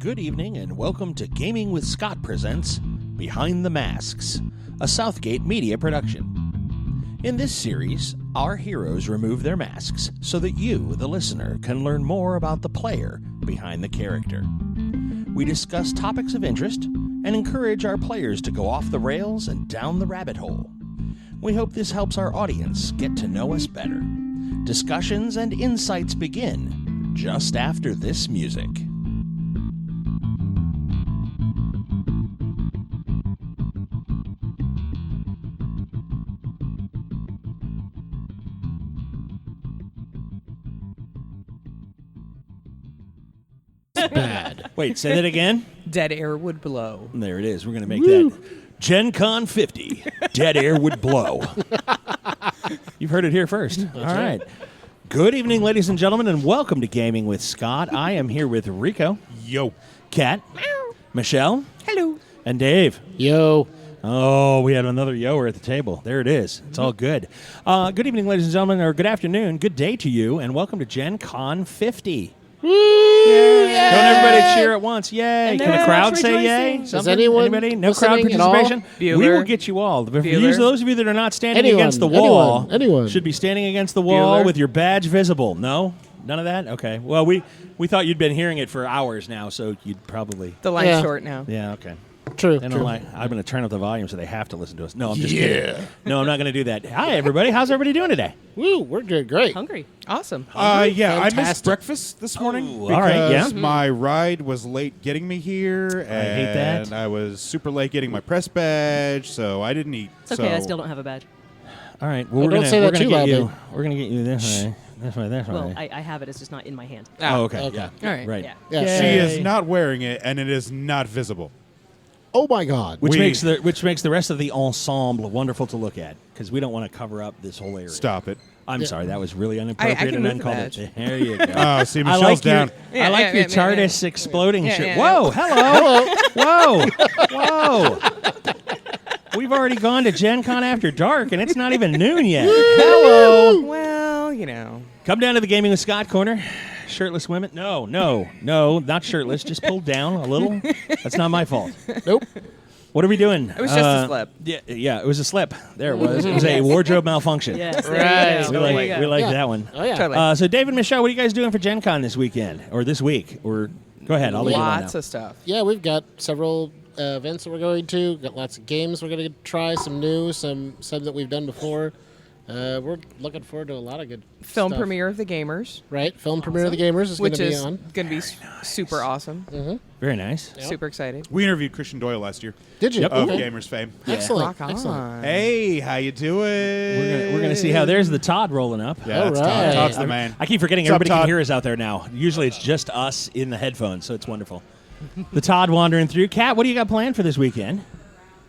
Good evening and welcome to Gaming with Scott presents Behind the Masks, a Southgate media production. In this series, our heroes remove their masks so that you, the listener, can learn more about the player behind the character. We discuss topics of interest and encourage our players to go off the rails and down the rabbit hole. We hope this helps our audience get to know us better. Discussions and insights begin just after this music. Bad. Wait, say that again? Dead air would blow. There it is. We're going to make that GENCON50. Dead air would blow. You've heard it here first. All right. Good evening, ladies and gentlemen, and welcome to Gaming with Scott. I am here with Rico. Yo. Kat. Michelle. Hello. And Dave. Yo. Oh, we had another yoer at the table. There it is. It's all good. Good evening, ladies and gentlemen, or good afternoon, good day to you, and welcome to GENCON50. Yay. Don't everybody cheer at once. Yay. And Can the crowd say yay? Does Something? anyone Anybody? No crowd listening at all? participation? We Bueller. will get you all. Bueller. Those of you that are not standing Anyone, against the wall anyone. should be standing against the wall Bueller. with your badge visible. No? None of that? Okay. Well, we thought you'd been hearing it for hours now, so you'd probably... The line's Yeah. short now. Yeah, okay. True. They don't True. like, I'm going to turn up the volume so they have to listen to us. No, I'm just kidding. No, I'm not going to do that. Hi, everybody. How's everybody doing today? Woo, we're doing great. Hungry. Awesome. I missed Fantastic. breakfast this morning Oh, because all right, yeah. my ride was late getting me here, I hate that. and I was super late getting my press badge, so I didn't eat. It's okay, so I still don't have a badge. All right. Well, Well, don't say that too get loudly. you. We're going to get you this way. This way, this way. Well, I have it, it's just not in my hand. Oh, okay. Okay. Yeah. All right. Right. Yeah. Yeah. she Yay. is not wearing it, and it is not visible. Oh my God. Which We- makes the rest of the ensemble wonderful to look at because we don't want to cover up this whole area. Stop it. I'm Yeah. sorry, that was really I inappropriate can and move uncalled. the badge. There you go. Oh, see, I Michelle's like down. your, I like your Yeah. TARDIS exploding Yeah, shit. yeah, Whoa, hello, whoa. We've already gone to Gen Con after dark, and it's not even noon yet. Hello. Well, you know. Come down to the Gaming with Scott corner. Shirtless women? No, not shirtless. Just pulled down a little. That's not my fault. Nope. What are we doing? It was just a slip. Yeah, it was a slip. There it was. It was a wardrobe malfunction. Yes, Right. there We you go. like, There you go. we like Yeah. that one. Oh yeah. Totally. So, Dave and Michelle, what are you guys doing for Gen Con this weekend? Or this week? Or go ahead, I'll leave you on Lots now. of stuff. Yeah, we've got several events that we're going to. Got lots of games we're going to try. Some new, some that we've done before. We're looking forward to a lot of good Film stuff. premiere of The Gamers, Right. Film premiere of the Gamers is going which to be is on. going to be super awesome. Very nice. Yep. Super excited. We interviewed Christian Doyle last year Did you? Yep. of Okay. Gamers fame. Excellent. Rock on. Excellent. Hey, how you doing? We're gonna see how there's the Todd rolling up. Yeah, that's All Todd. right. Todd's the man. I keep forgetting What's up, everybody can Todd? hear us out there now. Usually it's just us in the headphones, so it's wonderful. The Todd wandering through. Kat, what do you got planned for this weekend?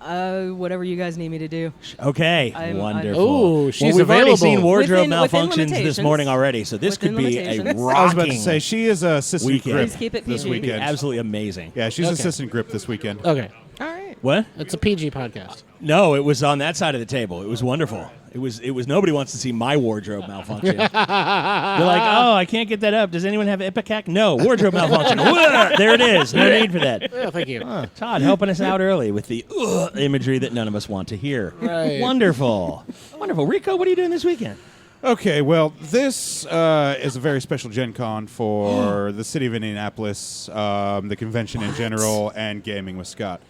Whatever you guys need me to do. Okay, I'm- wonderful. Ooh, she's we've already available. seen wardrobe Within malfunctions this limitations. morning already, so this Within could be a limitations. rocking. I was about to say, she is assistant Weekend. grip Please keep it this PG. weekend. absolutely amazing. Yeah, she's Okay. assistant grip this weekend. Okay. All right. What? It's a PG podcast. No, it was on that side of the table. It was wonderful. It was nobody wants to see my wardrobe malfunction. They're like, oh, I can't get that up. Does anyone have Ipecac? No, wardrobe malfunction. There it is. No need for that. Yeah, thank you. Todd helping us out early with the imagery that none of us want to hear. Right. Wonderful. Wonderful. Rico, what are you doing this weekend? Okay, well, this is a very special Gen Con for the city of Indianapolis, the convention in general, and Gaming with Scott.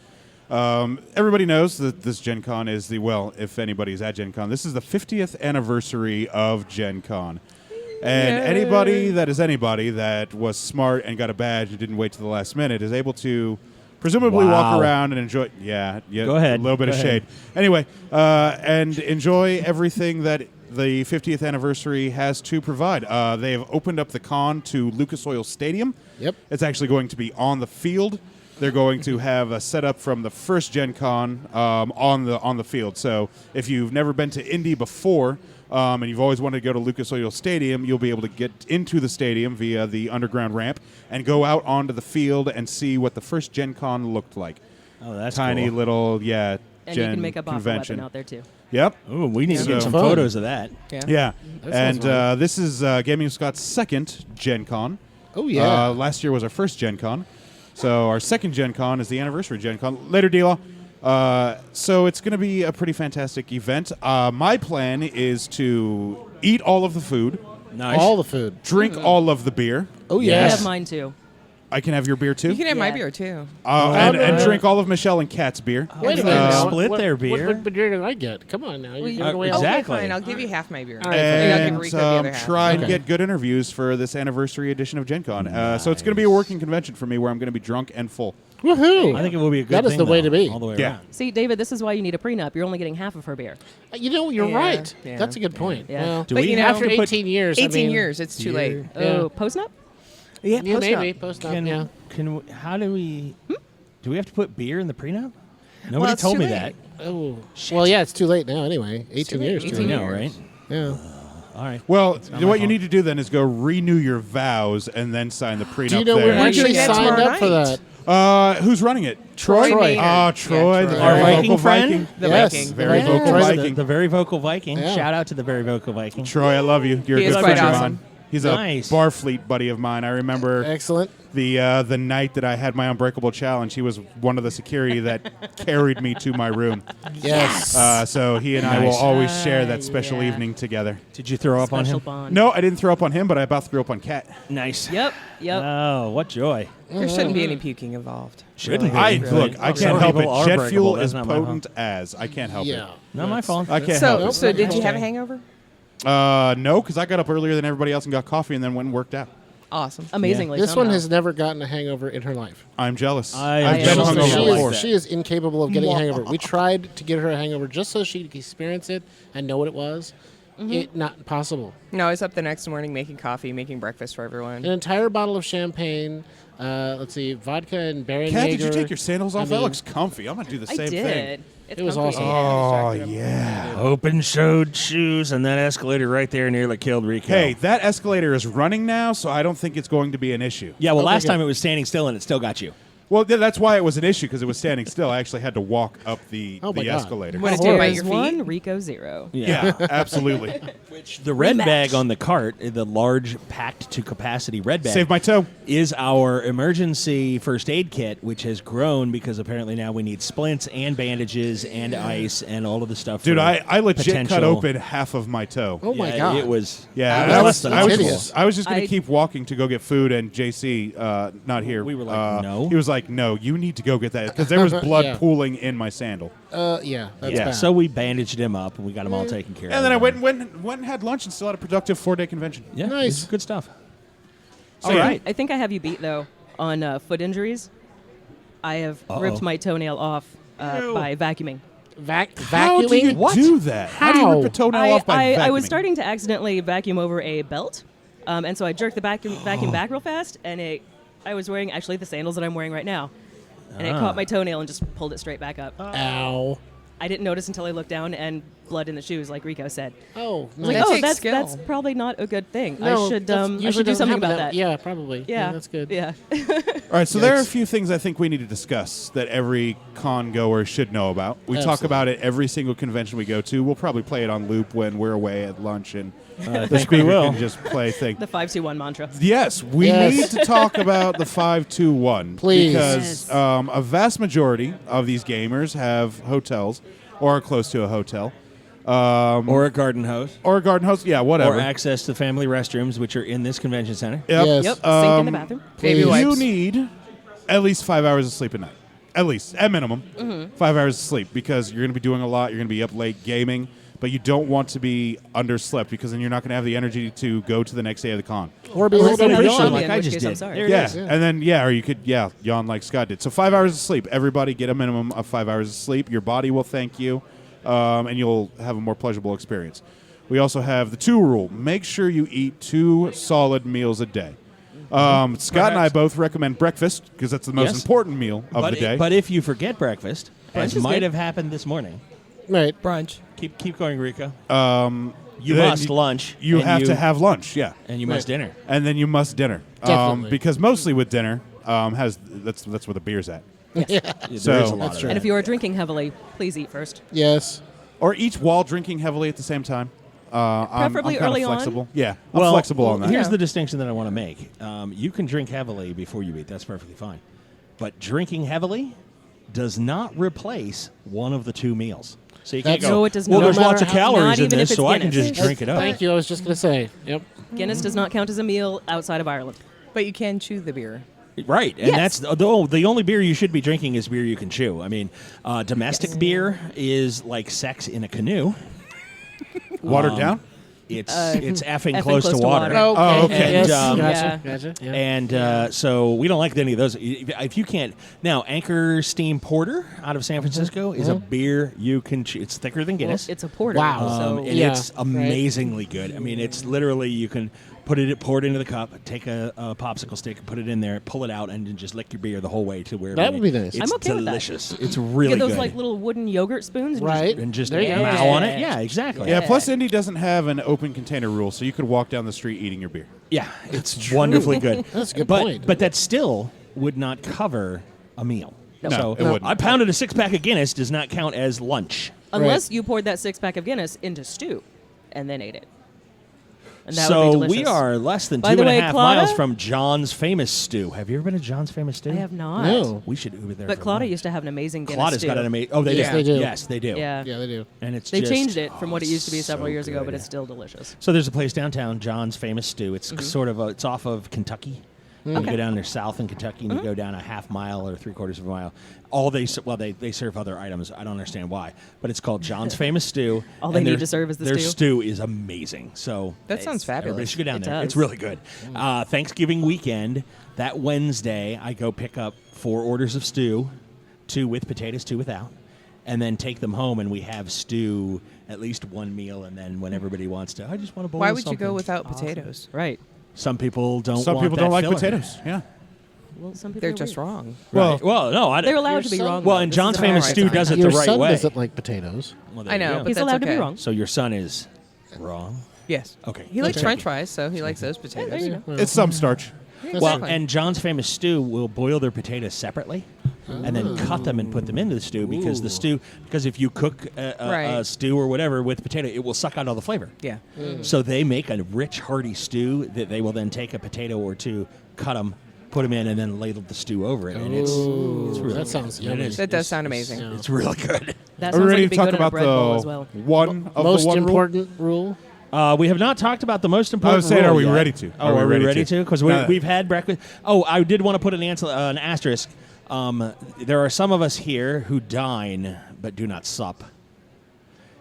Everybody knows that this Gen Con is if anybody's at Gen Con, this is the 50th anniversary of Gen Con. And anybody that was smart and got a badge and didn't wait to the last minute is able to presumably Wow. walk around and enjoy. Yeah, Go ahead. A little bit Go of ahead. shade. Anyway, and enjoy everything that the 50th anniversary has to provide. They have opened up the con to Lucas Oil Stadium. Yep. It's actually going to be on the field. They're going to have a setup from the first Gen Con on the field. So if you've never been to Indy before and you've always wanted to go to Lucas Oil Stadium, you'll be able to get into the stadium via the underground ramp and go out onto the field and see what the first Gen Con looked like. Oh, that's Tiny cool. little, And Gen you can make a buffer convention. weapon out there, too. Yep. Ooh, we need to So get some fun. photos of that. Yeah. Yeah. That And sounds fun. this is Gaming with Scott's second Gen Con. Oh yeah. Last year was our first Gen Con. So our second Gen Con is the anniversary Gen Con. Later, D-Law. So it's going to be a pretty fantastic event. My plan is to eat all of the food, Nice. All the food. drink all of the beer. Oh, I yes. have mine too. I can have your beer too? You can have my Yeah. beer too. And drink all of Michelle and Kat's beer. Wait a They minute. now. split their beer? What beer did I get? Come on now. You're Well, giving away exactly. all- Okay, fine. I'll give you half my beer. All right, Maybe I'll give And Rico the other half. try and Okay. get good interviews for this anniversary edition of Gen Con. So it's going to be a working convention for me where I'm going to be drunk and full. Woohoo! I think it will be a good That is thing, the way though, to be. all the way Yeah. around. See, David, this is why you need a prenup. You're only getting half of her beer. You know, you're Yeah, right. yeah. That's a good point. Yeah. Well, Do But we you know, have after to put 18 years, 18 I mean, years. It's too late. Oh, post-nup? Yeah, Yeah, post-nup. maybe post up. Can, Yeah. how do we? Do we have to put beer in the prenup? Nobody Well, it's told too me late. that. Oh. Well, yeah, it's too late now. Anyway, 18 late. years. 18 too I late. know, right? Yeah. All right. Well, not what my you fault. need to do then is go renew your vows and then sign the prenup Do you know there. we're Why actually do that signed tomorrow up for night? that? Who's running it? Troy Maynard. Oh, Troy, Yeah, the Troy. Our very Viking vocal friend? Viking. The Yes. Viking. Very Yeah. vocal Troy's Viking. The very vocal Viking. Yeah. Shout out to the very vocal Viking. Troy, I love you. You're He a is good quite friend of awesome. mine. He's Nice. a Barfleet buddy of mine. I remember Excellent. the night that I had my Unbreakable challenge. He was one of the security that carried me to my room. Yes. So he and I will Nice. always share that special Yeah. evening together. Did you throw up on Special him? bond. No, I didn't throw up on him, but I about threw up on Kat. Nice. Yep. Yep. Oh, what joy. There shouldn't be any puking involved. Shouldn't I be. look, I Some can't help it. people are Jet breakable. fuel That's is not my fault. potent as. I can't help yeah. Not my fault. it. I can't help So, it. so did you have a Okay. hangover? No, because I got up earlier than everybody else and got coffee and then went and worked out. Awesome. Amazingly. This one somehow. has never gotten a hangover in her life. I'm jealous. I I've am been jealous hungover of she, her before. like is, she is incapable of getting a hangover. We tried to get her a hangover just so she could experience it and know what it was. It not possible. No, I was up the next morning making coffee, making breakfast for everyone. An entire bottle of champagne. Let's see, vodka and Baron Kat, Jaeger. did you take your sandals off? I that mean- looks comfy. I'm gonna do the I same did. thing. It's It was comfy. awesome. Oh yeah. Open-showed shoes and that escalator right there nearly killed Rico. Hey, that escalator is running now, so I don't think it's going to be an issue. Yeah, well, Okay, last good. time it was standing still and it still got you. Well, that's why it was an issue because it was standing still. I actually had to walk up the Oh my God. escalator. What did it do, bite your There's feet? one, Rico 0. Yeah, absolutely. The red Rematch. bag on the cart, the large packed to capacity red bag, Save my toe. is our emergency first aid kit, which has grown because apparently now we need splints and bandages and ice and all of the stuff. Dude, for I legit cut potential- open half of my toe. Oh my Yeah, God. It was. Yeah, it was I less was, than I, was hideous. just, I was just going to I- keep walking to go get food, and JC, not here. We were like, no. He was like, no, you need to go get that because there was blood Yeah. pooling in my sandal. Yeah, that's Yeah, bad. so we bandaged him up and we got him all taken care of. And then I went and had lunch and still had a productive 4-day convention. Yeah, Nice. this is good stuff. So, All yeah. right. I think I have you beat, though, on foot injuries. I have ripped my toenail off by vacuuming. How do you vacuuming? do that? How do you rip a toenail off by vacuuming? I was starting to accidentally vacuum over a belt, and so I jerked the vacuum back real fast, and I was wearing actually the sandals that I'm wearing right now, and it caught my toenail and just pulled it straight back up. Ow. I didn't notice until I looked down and blood in the shoes, like Rico said. Oh, I was like, That oh, takes that's skill. probably not a good thing. No, I should that's- I usually should do doesn't something happen about that. Yeah, probably. Yeah, that's good. Yeah. All right, so there are a Yikes. few things I think we need to discuss that every con goer should know about. We talk Absolutely. about it every single convention we go to. We'll probably play it on loop when we're away at lunch, and the think we speaker will. can just play thing. The 5-2-1 mantra. Yes, we Yes. need to talk about the 5-2-1. Please. Because a vast majority of these gamers have hotels or are close to a hotel. Or a garden hose. Or a garden house. Yeah, whatever. Or access to family restrooms, which are in this convention center. Yep. Yes. Yep. Sink in the bathroom. Baby Please. wipes. You need at least 5 hours of sleep a night. At least, at minimum, 5 hours of sleep because you're going to be doing a lot. You're going to be up late gaming, but you don't want to be underslept because then you're not going to have the energy to go to the next day of the con. Or be a Unless little you bit have yawn appreciative. like insomnia, in I which just case I'm did. sorry. There it Yeah, is, yeah. and then or you could yawn like Scott did. So 5 hours of sleep. Everybody get a minimum of 5 hours of sleep. Your body will thank you, and you'll have a more pleasurable experience. We also have the 2 rule: make sure you eat 2 solid meals a day. Scott and I both recommend breakfast because that's the most Yes. important meal of the day. But if you forget breakfast, as is might good. have happened this morning, Right. Brunch. keep going, Rico. You then must lunch. you and have to have lunch, yeah, and you must dinner. and then you must dinner. Definitely. Because mostly with dinner, that's where the beer's at. There is So- a lot That's of true. And that. if you are drinking heavily, please eat first. Yes. Or each while drinking heavily at the same time. Preferably I'm kinda early on. flexible. Yeah, I'm Well, flexible on that. Here's Yeah. the distinction that I want to make. You can drink heavily before you eat. That's perfectly fine. but drinking heavily does not replace one of the two meals. So you can't That's- go, No, it does well, not. there's No lots of matter how- calories not in even this, if so it's I can just Guinness. drink it up. Thank you. I was just going to say. Yep. Guinness does not count as a meal outside of Ireland. But you can chew the beer. Right, and Yes. that's the only beer you should be drinking is beer you can chew. I mean, domestic beer is like sex in a canoe. Watered down? It's effing effing close to water. Okay. Oh, okay. Yes. And, Gotcha. yeah. Gotcha. Yeah. And so we don't like any of those. If you can't now, Anchor Steam Porter out of San Francisco is a beer you can chew. It's thicker than Well, Guinness. it's a porter. Wow. So And Yeah, it's amazingly good. I mean, it's literally you can pour it into the cup, take a popsicle stick, put it in there, pull it out, and then just lick your beer the whole way to where That would be nice. It's I'm okay with that. delicious. It's you really get those good. like little wooden yogurt spoons. And Right. and just There you go. mow on it. Yeah, exactly. Yeah, plus Indy doesn't have an open container rule, so you could walk down the street eating your beer. Yeah, it's wonderfully good. That's a good but, point. But that still would not cover a meal. No, So it wouldn't. I pounded a 6-pack of Guinness does not count as lunch. Unless you poured that 6-pack of Guinness into stew and then ate it. And that So would be we delicious. are less than By 2.5 the way, miles Claudia? from John's Famous Stew. Have you ever been to John's Famous Stew? I have not. No. We should Uber there. But for Claudia lunch. used to have an amazing Guinness Claudia's stew. got an amazing. Oh, they Yes, do. they do. Yes, they do. Yeah. Yeah, they do. And it's They just, changed it from what it it's used to be several so years ago, good. but it's still delicious. So there's a place downtown, John's Famous Stew. It's Mm-hmm. sort of it's off of Kentucky. You go down there south in Kentucky, and Mm-hmm. you go down a half mile or 3/4 of a mile. They serve other items. I don't understand why, but it's called John's Famous Stew. All they and need their- to serve is the their stew. stew is amazing. So That sounds everybody fabulous. should go down It there. does. It's really good. Thanksgiving weekend, that Wednesday, I go pick up 4 orders of stew, 2 with potatoes, 2 without, and then take them home, and we have stew at least one meal, and then when everybody wants to, I just want a bowl Why of would you go something. without potatoes? Right. Some people don't. Some want people that don't like filler. potatoes. Yeah. Well, some people They're are just weird. wrong. Well, Well, no, I They're allowed Your to be son- wrong. Well, though. and This John's is Famous alright Stew time. does it Your the right son way. doesn't like potatoes. Well, there I you know, go. but He's that's allowed to okay. be wrong. So your son is wrong. Yes. Okay. He likes Okay. French fries, so he likes those There potatoes. you go. it's some starch. Yeah, Well, exactly. and John's Famous Stew will boil their potatoes separately, and then cut them and put them into the stew because if you cook a Right. stew or whatever with potato, it will suck out all the flavor. yeah. So they make a rich, hearty stew that they will then take a potato or two, cut them, put them in, and then ladle the stew over it. And it's really that sounds good. yummy. It is. That does It's- sound amazing. It's really good. That Are sounds we like ready it'd to be talk good in a about bread bowl as the well. one of Most the one rule? important rule. We have not talked about the most I important. was saying, rule are we yet. ready to? Oh, are we ready to? Because No. we've had breakfast. Oh, I did want to put an asterisk. There are some of us here who dine but do not sup.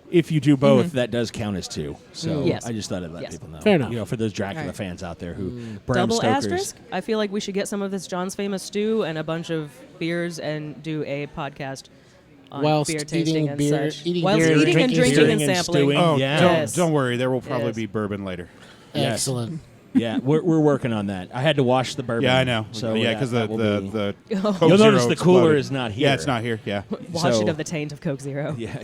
If you do both, that does count as 2. So Yes. I just thought I'd let Yes. people know. Fair enough. You know, for those Dracula Right. fans out there who Bram Double Stoker's. asterisk. I feel like we should get some of this John's Famous stew and a bunch of beers and do a podcast on Whilst beer eating tasting and beer- such. eating Whilst beer, eating and drinking drinking beer. and And sampling. stewing. Oh, Yeah. Yes. don't worry. There will probably Yes. be bourbon later. Yes. Excellent. Yeah, we're working on that. I had to wash the bourbon. Yeah, I know. So yeah, because that will be- the You'll Coke You'll notice Zero the cooler exploded. is not here. Yeah, it's not here. Yeah. Wash So- it of the taint of Coke Zero. Yeah.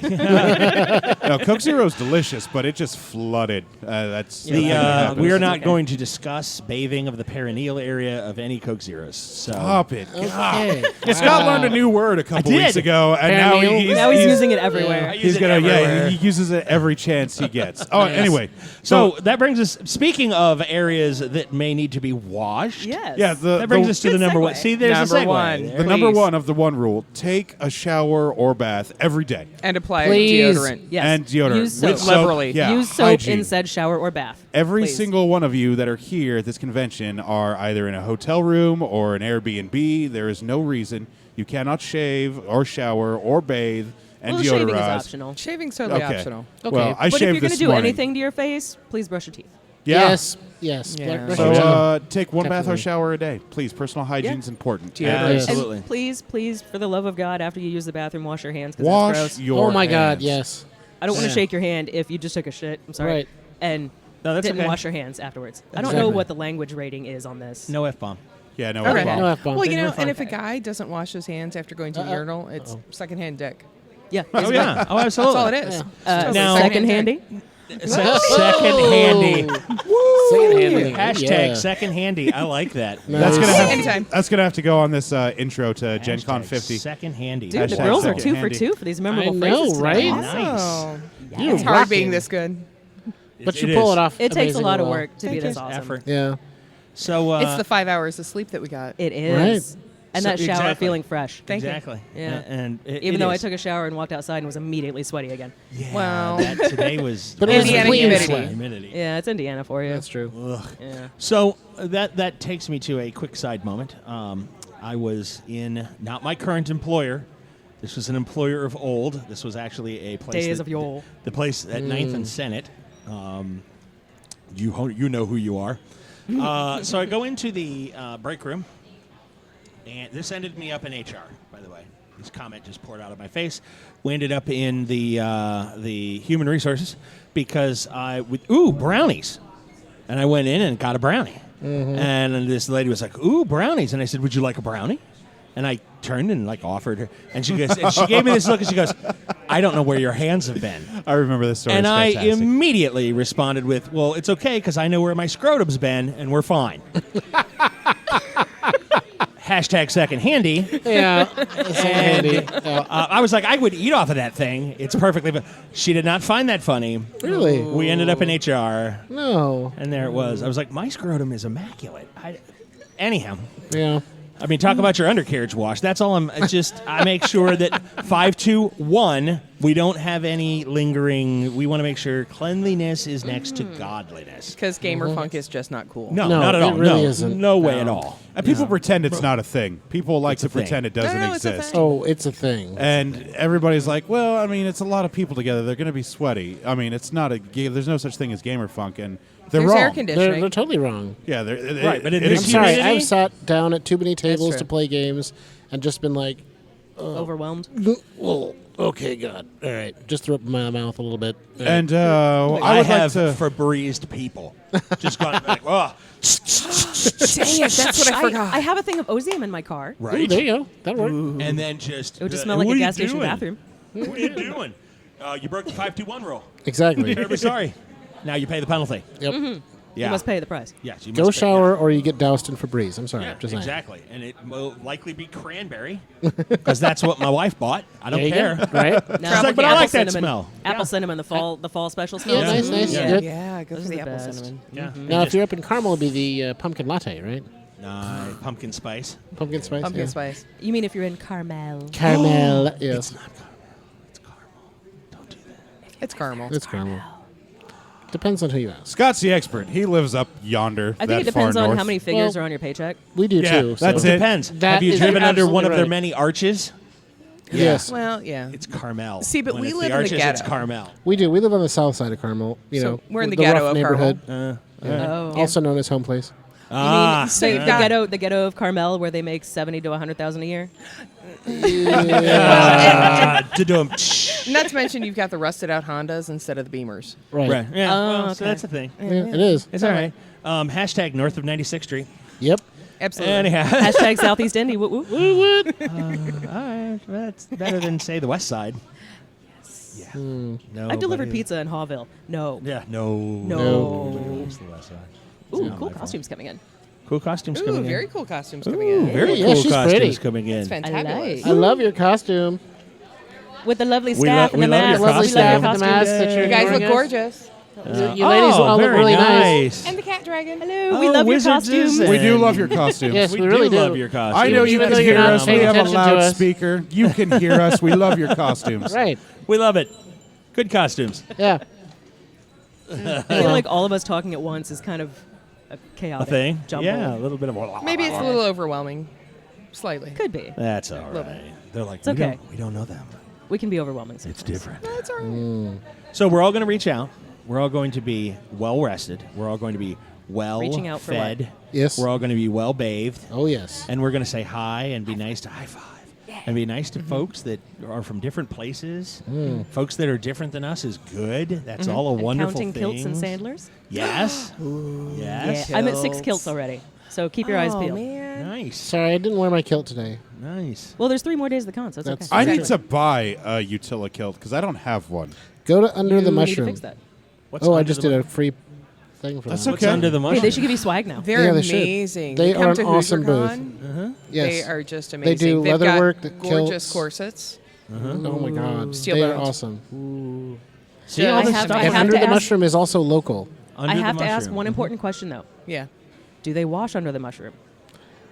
No, Coke Zero is delicious, but it just flooded. That's the thing that happens. We are not Okay. going to discuss bathing of the perineal area of any Coke Zeros. So Stop it. Okay. Scott learned a new word a couple did. weeks ago, and now Perineal? Now he's using it everywhere. I use He's it gonna everywhere. he uses it every chance he gets. Oh, anyway, So that brings us. Speaking of areas that may need to be washed. Yes. yeah, That brings us to the Good number one. segue. See, there's Number a segue. one. There. the number Please. one of the one rule: take a shower or bath every day, And apply Please. deodorant. Yes. and deodorant Use soap. with soap. Liberally. Yeah, Use soap hygiene. in said shower or bath. Every please. single one of you that are here at this convention are either in a hotel room or an Airbnb. There is no reason you cannot shave or shower or bathe and Well, deodorize. shaving is optional. Shaving's totally Okay. optional. Okay. Well, I But if shaved you're going this to do morning. anything to your face, please brush your teeth. Yeah. Yes. Yeah. Brush So your teeth. take one bath or Definitely. shower a day, please. Personal hygiene is important. Deodorant. Yes. Absolutely. And please, for the love of God, after you use the bathroom, wash your hands because that's Wash gross. your Oh my God. hands. Yes. I don't want Yeah. to shake your hand if you just took a shit. I'm sorry. Right. And No, that's didn't okay. wash your hands afterwards. I don't Exactly. know what the language rating is on this. No F-bomb. Yeah, no. Okay. problem. No F-bomb. Well, Then you know, we're and fine. if a guy doesn't wash his hands after going to the urinal, it's secondhand dick. Yeah. Oh yeah. Oh, absolutely. That's all it is. Yeah. It's totally now- Second secondhand handy. dick. Second handy. Second-hand. Hashtag Yeah. second handy. I like that. That's gonna have Anytime. that's gonna have to go on this intro to Gen Con Hashtag 50. Second handy. Dude, the Hashtag girls are second 2 for handy. 2 for these memorable I know, phrases today. right? Nice. Oh, You're it's hard rocking. being this good. But you pull is. it off. It takes a lot of amazingly work to be Thank this you. awesome. Effort. well. Yeah. So It's the 5 hours of sleep that we got. It is. And So- that shower exactly. feeling fresh. Thank you. Exactly. Yeah. And Even though I took a shower and walked outside and was immediately sweaty again. Yeah, Well- that today was But it was Indiana clean humidity. sweat. humidity. Yeah, it's Indiana for you. That's true. Ugh. Yeah. So that takes me to a quick side moment. I was in not my current employer. This was an employer of old. This was actually a place. Days that- of yore. The place at 9th and Senate. You know who you are. So I go into the break room, and this ended me up in HR. By the way, this comment just poured out of my face. We ended up in the human resources because brownies, and I went in and got a brownie. And this lady was like, "Ooh, brownies!" And I said, "Would you like a brownie?" And I turned and offered her, and she goes, and she gave me this look, and she goes, "I don't know where your hands have been." I remember this story. And It's I fantastic. immediately responded with, "Well, it's okay because I know where my scrotum's been, and we're fine." Hashtag second handy. Yeah. That's handy. Yeah. I was like, I would eat off of that thing. It's perfectly fine. She did not find that funny. Really? We ended up in HR, No. and there it was. I was like, my scrotum is immaculate. Anyhow. Yeah. I mean, talk about your undercarriage wash. That's all I make sure that 521, we don't have any lingering. We want to make sure cleanliness is next to godliness. Because gamer funk is just not cool. No, No, not at it all. really no, isn't. no way at all. And people pretend it's not a thing. People like It's to a thing. pretend it doesn't No, it's a exist. thing. Oh, it's a thing. And everybody's like, well, I mean, it's a lot of people together. They're going to be sweaty. I mean, it's not there's no such thing as gamer funk, and they're There's wrong. air conditioning. They're totally wrong. Yeah, Right, but in it this I'm exists. sorry. humidity? I've sat down at too many tables true. to play games and just been like, Overwhelmed. well, okay, God. All right. Just throw up my mouth a little bit. All right. And I would have like to. Febrezed people. Just gone like, oh, Dang it, that's what I forgot. I have a thing of Ozium in my car. Ooh, right? there you go. That'll work. And then just It would just smell like what a are you gas station doing? bathroom. What are you doing? You broke the 521 rule. Exactly. Terribly sorry. Now you pay the penalty. Yep. Yeah. You must pay the price. Yes, you Go must pay, shower or you get doused in Febreze. I'm sorry. Yeah, Just saying. exactly. And it will likely be cranberry because that's what my wife bought. I don't There you care. go. Right? No, She's like, but I apple like that cinnamon. smell. Apple Yeah. cinnamon, the fall special smell. Yeah, nice, nice. Yeah. Good. Yeah, go Those for are the the apple best. cinnamon. Yeah. Now, if you're up in caramel, it'll be the pumpkin latte, right? Pumpkin spice. Pumpkin spice. Pumpkin yeah. spice. You mean if you're in Carmel? Caramel. yes. It's not caramel. It's caramel. Don't do that. It's caramel. It's caramel. Depends on who you ask. Scott's the expert. He lives up yonder. I think that it depends far on north. how many figures Well- are on your paycheck. We do Yeah, too. that's so. it. Depends. That Have you is driven under one of their absolutely right. many arches? Yes, Well, yeah. It's Carmel. See, but When we it's live the in the arches, It's ghetto. Carmel. we do. We live on the south side of Carmel. You So know, we're in the rough ghetto of neighborhood, Oh. also known as home place. so you've got The ghetto of Carmel, where they make 70 to 100,000 a year. Da-dum. not to mention you've got the rusted out Hondas instead of the Beamers. Right. Right. Yeah. Oh, well, so okay. that's the thing. Yeah, it is. It's all right. Hashtag north of 96th Street. Yep. Absolutely. Anyhow. Hashtag Southeast Indy. Woo woo. All right. That's better than, say, the west side. Yes. Yeah. No, I delivered but- pizza in Hawville. No. Yeah. No. No. It's the west side. Ooh, not cool my fault. costumes coming in. Cool costumes Ooh, coming in. very cool costumes coming Ooh, in. very Yeah, cool she's costumes pretty. coming in. It's fantabulous. like. I love your costume. With the lovely We staff lo- and the we love mask. your Lovely costume. staff We love with the your mask costume. that you're You guys wearing look us. gorgeous. You ladies all look very really nice. And the cat dragon. Hello, we love your wizards costumes. and- We do love your costumes. Yes, We we really do love do. your costumes. I know you Even can though you're hear not us. We paying have a attention to us. loudspeaker. You can hear us. We love your costumes. Right. We love it. Good costumes. Yeah. I feel like all of us talking at once is kind of a A chaotic thing. jumble. Yeah, a little bit of. Maybe it's a little overwhelming. Slightly. Could be. That's all right. They're like, It's okay. we don't know them. We can be overwhelming. It's sometimes. different. That's all right. So we're all going to reach out. We're all going to be well rested. We're all going to be well Reaching out for what? fed. Yes. We're all going to be well bathed. Oh, yes. And we're going to say hi and be nice to high five. And be nice to folks that are from different places. Folks that are different than us is good. That's all a And wonderful counting thing. kilts and sandlers. Yes. Yes. Yeah, I'm at 6 kilts already. So keep your eyes Oh, peeled. man. Nice. Sorry, I didn't wear my kilt today. Nice. Well, there's 3 more days of the con, so it's That's- okay. I need Exactly. to buy a Utila kilt because I don't have one. Go to Under You the need to Mushroom. fix that. What's Oh, I under just the did mu- a free thing for That's them. What's okay. under the Hey, mushroom? they should give you swag now. They're Yeah, they should. amazing. They come are to an awesome HooverCon. Yes. They are just They amazing. do They've leather got work, the gorgeous kilts. corsets. Oh my God, Steel they are bones. awesome. See all I this have- stuff? I And have Under to the ask- Mushroom is also local. Under I the have to ask mushroom. one important question, though. Yeah. Do they wash under the mushroom?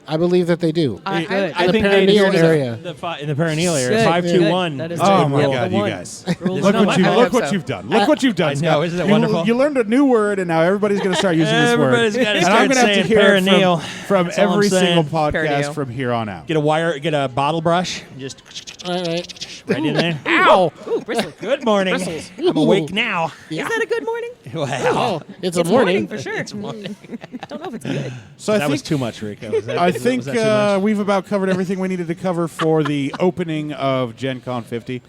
I believe that they do. Good. I the think perineal they area. in the perineal area. Good. 521. That is Oh good. my Yep, God, the you one. guys! Rules Look number what you one. look what you've done. Look what you've done. I know, Scott. isn't it You- wonderful? You learned a new word, and now everybody's going to start using this word. Everybody's gotta and start I'm gonna have to saying hear perineal. it from That's all I'm every single saying. podcast Perineal. from here on out. Get a bottle brush, just All right. right in there. Ow! Ooh, bristly. Good morning. Bristles. I'm awake now. Is that a good morning? Wow. Oh, it's a It's morning. for sure. It's morning. I don't know if it's good. So I That think was too much, Rico. Was that- I was think that too much? we've about covered everything we needed to cover for the opening of Gen Con 50.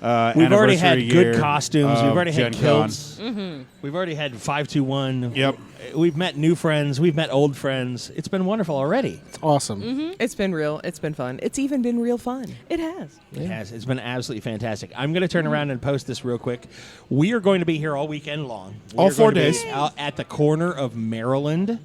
We've already had anniversary good year costumes. of We've already had Gen Con. kilts. We've already had 521. Yep. We've met new friends. We've met old friends. It's been wonderful already. It's awesome. It's been real. It's been fun. It's even been real fun. It has. It has. It's been absolutely fantastic. I'm going to turn around and post this real quick. We are going to be here all weekend long. All We are 4 going to be days. out at the corner of Maryland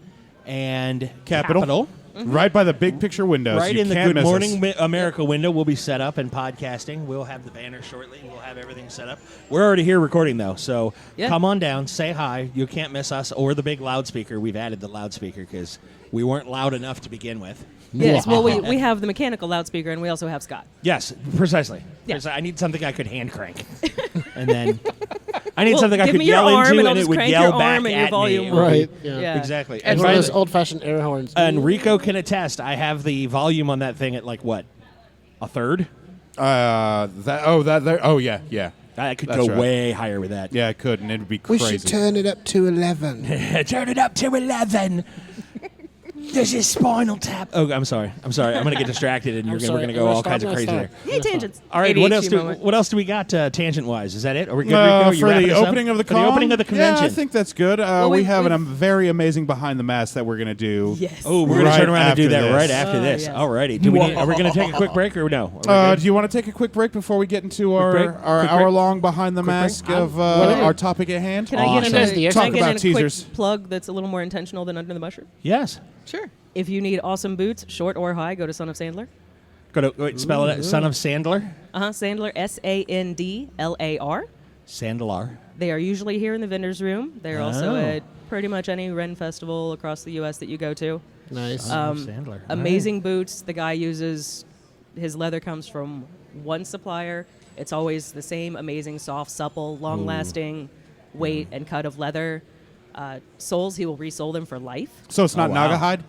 and Capitol. Right by the big picture windows. Right You in the can't Good miss Morning us. America window, we'll be set up and podcasting. We'll have the banner shortly. We'll have everything set up. We're already here recording, though, so Yeah. come on down, say hi. You can't miss us or the big loudspeaker. We've added the loudspeaker because we weren't loud enough to begin with. Yes. Well, we have the mechanical loudspeaker, and we also have Scott. Yes, precisely. Yeah. I need something I could hand crank. And then I need Well, something I give could me your yell arm into and I'll and it just would crank yell your back arm and your at volume me. will- Right. Yeah. Yeah. Exactly. And And, one by of those the- old-fashioned air horns. and Rico can attest, I have the volume on that thing at like what? A third? Yeah. I could That's go right. way higher with that. Yeah, I could, and it'd be We crazy. should turn it up to 11. Turn it up to 11. There's a spinal tap. Oh, I'm sorry. I'm going to get distracted, and we're going to go all kinds of crazy there. Yay, tangents. All right. What ADHD else? moment. What else do we got tangent-wise? Is that it? Are we good, Rico? You for wrapping the us up? opening of the For con? the opening of the convention. Yeah, I think that's good. we- we have a we've- very amazing behind the mask that we're going to do. Yes. Oh, we're going Right to turn around and do after that this. right after Oh, this. yes. Alrighty. Are we going to take a quick break or no? Are we good? Do you want to take a quick break before we get into break? our Quick break? hour-long behind the Quick break? mask of Whatever. our topic at hand? Can I get in Awesome. a, Talk can I get about in a teasers. quick plug that's a little more intentional than Under the Mushroom? Yes. Sure. If you need awesome boots, short or high, go to Son of Sandler. Spell it. Son of Sandler. Sandler, Sandlar. Sandalar. They are usually here in the vendor's room. They're also at pretty much any Ren festival across the U.S. that you go to. Nice. Sandler. Amazing boots. The guy uses, his leather comes from one supplier. It's always the same amazing, soft, supple, long-lasting weight and cut of leather. Soles, he will resole them for life. So it's not Oh, wow. Naga hide?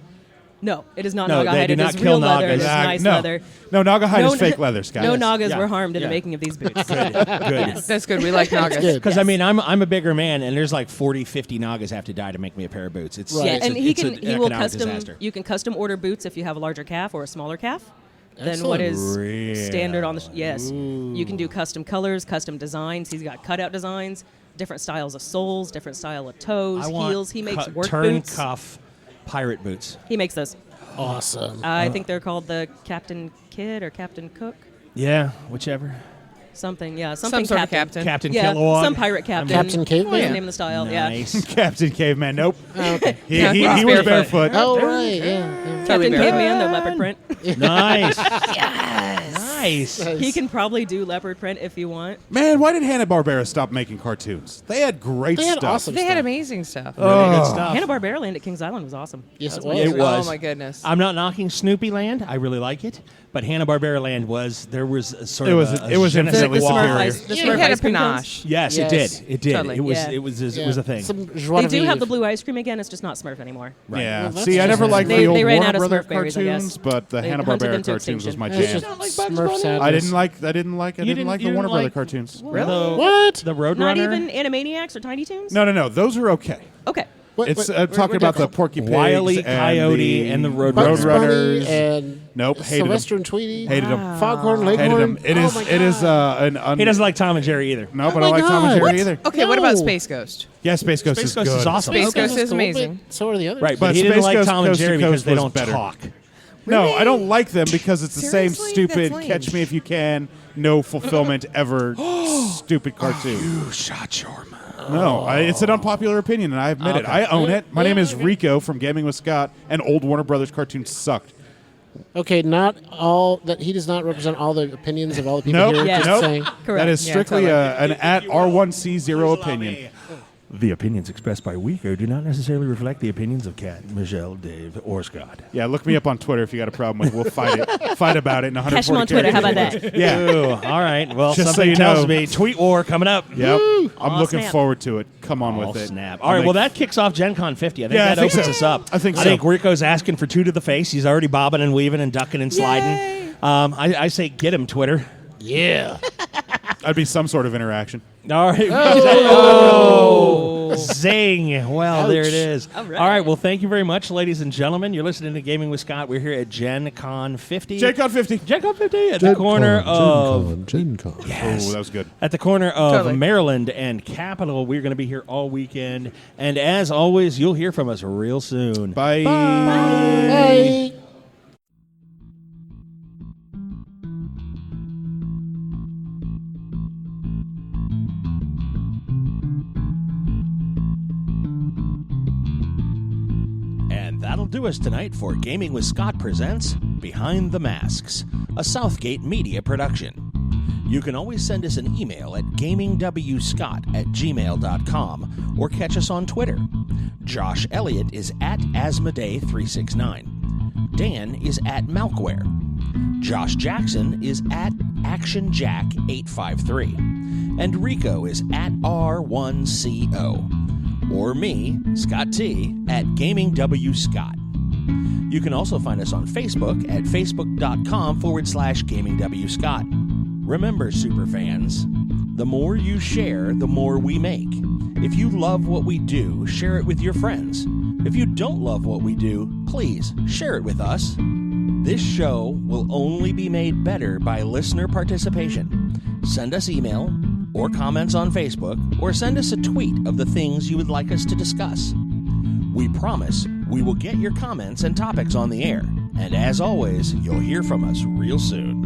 No, it is not No, Naga they hide. do It not is kill real leather. It Nagas. is nice no. leather. No, Naga hide No is fake leather, Scott. No Nagas Yeah. were harmed in Yeah. the making of these boots. Good. That's good. We like Nagas. good. Because I mean, I'm a bigger man, and there's like 40, 50 Nagas have to die to make me a pair of boots. It's Right. Yeah, it's and a, he it's can an he will economic custom. disaster. You can custom order boots if you have a larger calf or a smaller calf than Excellent. what is Really? standard on the. Yes, you can do custom colors, custom designs. He's got cutout designs, different styles of soles, different style of toes, I want heels. He makes work turn boots. cuff pirate boots. He makes those. Awesome. I think they're called the Captain Kidd or Captain Cook, Yeah, whichever. something. Yeah, something Some sort of captain. captain. Captain Yeah, Kilowog. some pirate captain. Captain Caveman? What's the name of the style? Nice. Captain Caveman, nope. Okay. He, Yeah, he, he's he was barefoot. barefoot. Oh, right. Yeah. Yeah. Totally Captain barefoot. Caveman, the leopard print. Nice. Nice. He can probably do leopard print if you want. Man, why did Hanna-Barbera stop making cartoons? They had great They had stuff. awesome They had stuff. amazing stuff. Really good stuff. Hanna-Barbera Land at Kings Island was awesome. Yes, it That was. It was. Oh my goodness. I'm not knocking Snoopy Land. I really like it, but Hanna-Barbera Land there was a sort It of was- a it was je ne sais infinitely quoi. superior. The Yeah, Smurf it had a ice cream cones. panache. Yes, Yes. it did. Totally. It was Yeah. it was Yeah. it was a thing. Some joie They de do have vivre. the blue ice cream again. It's just not Smurf anymore. Yeah. Well, that's See, I never just- liked They- the old they ran Warner out of Brother Smurf berries, I guess. cartoons, but the They hunted Hanna-Barbera them to cartoons was my extinction. jam. Smurf sadness. I didn't like the Warner Brother like- cartoons. Really? What? The Roadrunner? Not even Animaniacs or Tiny Toons? No. Those are okay. Okay. What, It's what- talking we're about the different. Porky Pigs Wile E. and Coyote and the Roadrunners. Bugs Bunny Roadrunners. and Nope, hated Sylvester them. and Tweety. Hated them. Foghorn Hated Leghorn. them. It Oh is. my It is He doesn't like Tom and Jerry either. No, but Oh I my like Tom and God. Jerry What? either. Okay, what about No. Space Ghost? Yeah, Space Ghost Space is Ghost good. is awesome. Space Okay, Ghost that's is cool, amazing. but So are the others. Right, but But he didn't Space like Ghost Tom and Coast to Jerry Coast because they was don't better. talk. No, I don't like them because it's the same Seriously? stupid That's lame. catch me if you can, no fulfillment ever stupid cartoon. You shut your mouth. No, it's an unpopular opinion, and I admit it. Okay. I own it. My Yeah, name is okay. Rico from Gaming with Scott, and old Warner Brothers cartoons sucked. Okay, not all that he does not represent all the opinions of all the people Nope, here. Yes. Just nope. saying. Correct. That is Yeah, strictly totally. an at R1C0 opinion. The opinions expressed by Weeko do not necessarily reflect the opinions of Kat, Michelle, Dave, or Scott. Yeah, look me up on Twitter if you got a problem with it. We'll fight about it in 140 Catch him on Twitter. How about that? Yeah. Ooh, all right. Well, Just so something you tells know. me tweet war coming up. Yep. I'm Aw, looking snap. forward to it. Come on Oh, with it. snap. All right, well, that kicks off Gen Con 50. I think Yeah, I that think opens so. us up. I think so. I think Rico's asking for 2 to the face. He's already bobbing and weaving and ducking and sliding. Yay. I say get him, Twitter. Yeah. That'd be some sort of interaction. All right. Oh, zing. Well, there it Ouch. is. All right. All right. Well, thank you very much, ladies and gentlemen. You're listening to Gaming with Scott. We're here at Gen Con 50. GENCON50. Gen Con 50 at the corner of... GenCon. Yes. Oh, that was good. At the corner of Totally. Maryland and Capitol. We're going to be here all weekend. And as always, you'll hear from us real soon. Bye. Bye. And that'll do us tonight for Gaming with Scott presents Behind the Masks, a Southgate media production. You can always send us an email at gamingwscott@gmail.com or catch us on Twitter. Josh Elliott is at Asmodee369. Dan is at Malkware. Josh Jackson is at ActionJack853. And Rico is at R1CO. Or me, Scott T, at GamingWScott. You can also find us on Facebook at facebook.com/GamingWScott. Remember, superfans, the more you share, the more we make. If you love what we do, share it with your friends. If you don't love what we do, please share it with us. This show will only be made better by listener participation. Send us email or comments on Facebook, or send us a tweet of the things you would like us to discuss. We promise we will get your comments and topics on the air, and as always, you'll hear from us real soon.